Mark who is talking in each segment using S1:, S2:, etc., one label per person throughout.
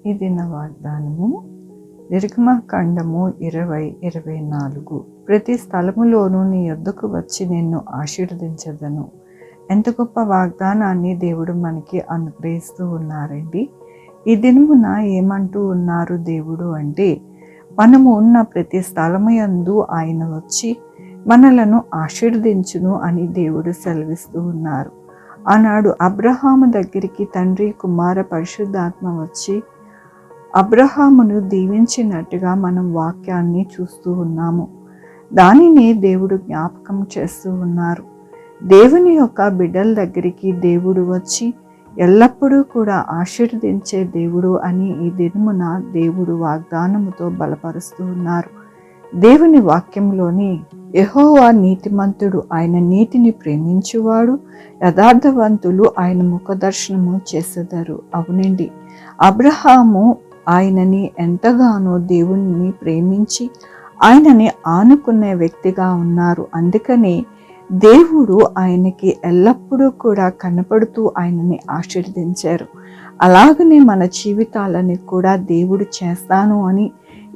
S1: ఈ దిన వాగ్దానము నిర్గమకాండము 20:24. ప్రతి స్థలములోనూ నీ యొద్దకు వచ్చి నిన్ను ఆశీర్వదించదను. ఎంత గొప్ప వాగ్దానాన్ని దేవుడు మనకి అనుగ్రహిస్తూ ఉన్నారండి. ఈ దినమున ఏమంటూ ఉన్నారు దేవుడు అంటే, మనము ఉన్న ప్రతి స్థలము యందు ఆయన వచ్చి మనలను ఆశీర్వదించును అని దేవుడు సెలవిస్తూ ఉన్నారు. ఆనాడు అబ్రహాము దగ్గరికి తండ్రి, కుమార, పరిశుద్ధాత్మ వచ్చి అబ్రహామును దీవించినట్టుగా మనం వాక్యాన్ని చూస్తూ ఉన్నాము. దానిని దేవుడు జ్ఞాపకం చేస్తూ ఉన్నారు. దేవుని యొక్క బిడ్డల దగ్గరికి దేవుడు వచ్చి ఎల్లప్పుడూ కూడా ఆశీర్వదించే దేవుడు అని ఈ దినమున దేవుడు వాగ్దానముతో బలపరుస్తూ ఉన్నారు. దేవుని వాక్యంలోని యెహోవా నీతిమంతుడు, ఆయన నీతిని ప్రేమించువాడు, యథార్థవంతులు ఆయన ముఖదర్శనము చేసెదరు. అవునండి, అబ్రహాము ఆయనని ఎంతగానో దేవుని ప్రేమించి ఆయనని ఆనుకునే వ్యక్తిగా ఉన్నారు. అందుకనే దేవుడు ఆయనకి ఎల్లప్పుడూ కూడా కనపడుతూ ఆయనని ఆశీర్వదించారు. అలాగనే మన జీవితాలని కూడా దేవుడు చేస్తాను అని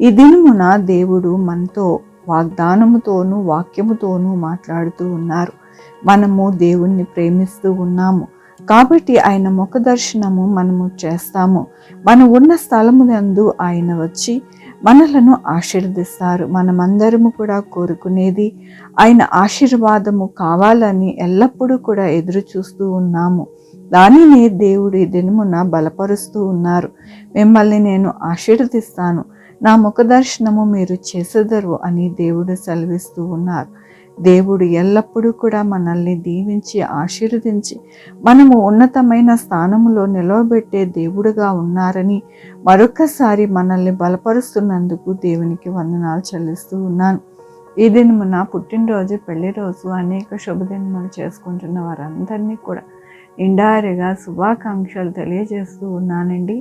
S1: ఈ దినమున దేవుడు మనతో వాగ్దానముతోనూ వాక్యముతోనూ మాట్లాడుతూ ఉన్నారు. మనము దేవుణ్ణి ప్రేమిస్తూ ఉన్నాము కాబట్టి ఆయన ముఖ దర్శనము మనము చేస్తాము. మనం ఉన్న స్థలమునందు ఆయన వచ్చి మనలను ఆశీర్వదిస్తారు. మనమందరము కూడా కోరుకునేది ఆయన ఆశీర్వాదము కావాలని ఎల్లప్పుడూ కూడా ఎదురు చూస్తూ ఉన్నాము. దానిని దేవుడు ఈ దినమున బలపరుస్తూ ఉన్నారు. మిమ్మల్ని నేను ఆశీర్వదిస్తాను, నా ముఖ దర్శనము మీరు చేసెదరు అని దేవుడు సెలవిస్తూ ఉన్నారు. దేవుడు ఎల్లప్పుడూ కూడా మనల్ని దీవించి ఆశీర్వదించి మనము ఉన్నతమైన స్థానములో నిలవబెట్టే దేవుడుగా ఉన్నారని మరొకసారి మనల్ని బలపరుస్తున్నందుకు దేవునికి వందనాలు చెల్లిస్తూ ఉన్నాను. ఈ దినమున పుట్టినరోజు, పెళ్లి రోజు, అనేక శుభదినములు చేసుకుంటున్న వారందరినీ కూడా నిండారుగా శుభాకాంక్షలు తెలియజేస్తూ ఉన్నానండి.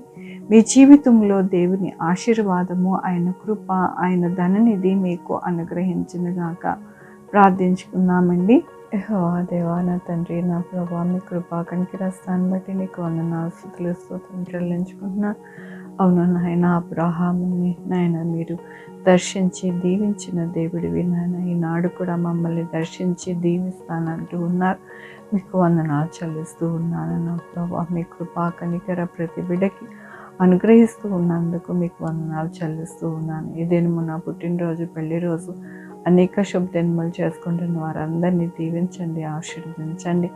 S1: మీ జీవితంలో దేవుని ఆశీర్వాదము, ఆయన కృప, ఆయన ధననిధి మీకు అనుగ్రహించునుగాక. ప్రార్థించుకున్నామండి. యెహోవా దేవా, నా తండ్రి, నా ప్రభువా, మీ కృపా కనికరస్తాన్ని బట్టి నీకు వందనాలు, స్తుతులు, స్తోత్రం చెల్లించుకుంటున్నాను. అవును నాయన, అబ్రహాముని నాయన మీరు దర్శించి దీవించిన దేవుడివి నాయన, ఈనాడు కూడా మమ్మల్ని దర్శించి దీవిస్తానంటూ ఉన్నారు. మీకు వందనాలు చెల్లిస్తూ ఉన్నాను నా ప్రభువా. మీ కృపా కనికర ప్రతి బిడ్డకి అనుగ్రహిస్తూ ఉన్నందుకు మీకు వందనాలు చెల్లిస్తూ ఉన్నాను. ఈ దినమున పుట్టినరోజు, పెళ్లి రోజు, అనేక శుభదినములు చేసుకుంటున్న వారందరినీ దీవించండి, ఆశీర్వదించండి.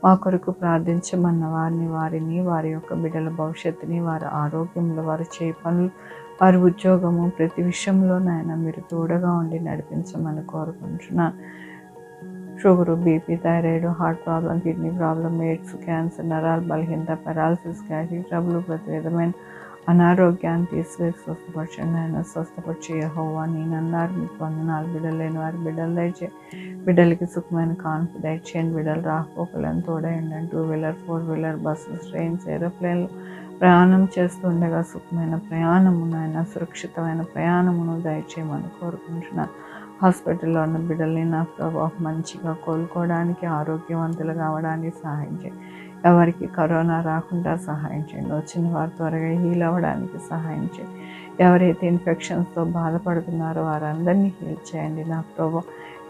S1: మా కొరకు ప్రార్థించమన్న వారిని, వారి యొక్క బిడ్డల భవిష్యత్తుని, వారి ఆరోగ్యంలో, వారు చేయ పనులు, వారి ఉద్యోగము, ప్రతి విషయంలో నాయన మీరు తోడుగా ఉండి నడిపించమని కోరుకుంటున్నాను. Sugar, BP, thyroid, heart problem, kidney problem, AIDS, cancer, నరాల బలహీనత, పెరాలసిస్, గ్యాస్ట్రిక్ ట్రబుల్, ప్రతి విధమైన అనారోగ్యాన్ని తీసివేసి స్వస్థపరచండి ఆయన. స్వస్థపరిచే యెహోవా నేనన్నారు. మీకు వందనాలు. బిడ్డలు లేని వారి బిడ్డలు దయచేయండి. బిడ్డలకి సుఖమైన కాన్పు దయచేయండి. బిడ్డలు రాకపోకలను తోడేయండి. 2 వీలర్, 4 వీలర్, బస్సెస్, ట్రైన్స్, ఏరోప్లేన్లు ప్రయాణం చేస్తుండగా సుఖమైన ప్రయాణము నాయన, సురక్షితమైన ప్రయాణమును దయచేయమని కోరుకుంటున్నాను. హాస్పిటల్లో ఉన్న బిడ్డల్ని నా ప్రభావ మంచిగా కోలుకోవడానికి, ఆరోగ్యవంతులు కావడానికి సహాయం చేయండి. ఎవరికి కరోనా రాకుండా సహాయం చేయండి. వచ్చిన వారు త్వరగా హీల్ అవ్వడానికి సహాయం చేయండి. ఎవరైతే ఇన్ఫెక్షన్స్తో బాధపడుతున్నారో వారందరినీ హీల్ చేయండి నా ప్రభావ.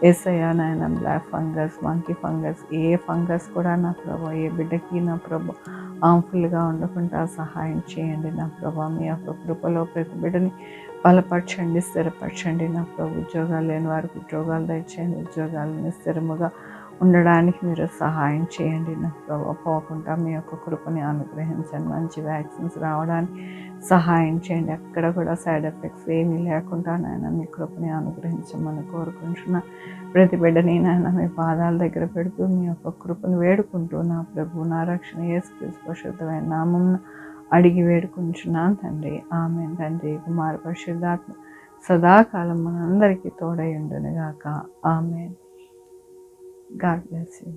S1: యేసయ్యా నాయన, బ్లాక్ ఫంగస్, మంకీ ఫంగస్, ఏ ఫంగస్ కూడా నా ప్రభావ ఏ బిడ్డకి నా ప్రభావ హార్మ్ఫుల్గా ఉండకుండా సహాయం చేయండి నా ప్రభావ. మీ యొక్క కృపలో ప్రతి బిడ్డని బలపరచండి, స్థిరపరచండి నా ప్రభు. ఉద్యోగాలు లేని వారికి ఉద్యోగాలు దయచేయండి. ఉద్యోగాలను స్థిరముగా ఉండడానికి మీరు సహాయం చేయండి నా ప్రభు. పోకుండా మీ యొక్క కృపని అనుగ్రహించండి. మంచి వ్యాక్సిన్స్ రావడానికి సహాయం చేయండి. ఎక్కడ కూడా సైడ్ ఎఫెక్ట్స్ ఏమీ లేకుండా నాయన మీ కృపని అనుగ్రహించమని కోరుకుంటున్నా. ప్రతి బిడ్డని నాయన మీ పాదాల దగ్గర పెడుతూ మీ యొక్క కృపను వేడుకుంటూ నా ప్రభు, నా రక్షణ యేసుక్రీస్తు పరిశుద్ధమైన నామమున అడిగి వేడుకుంటున్నాను తండ్రి. ఆమేన్. తండ్రి, కుమార, పరిశుద్ధాత్మ సదాకాలం మనందరికీ తోడై ఉండునుగాక. ఆమేన్. God bless you.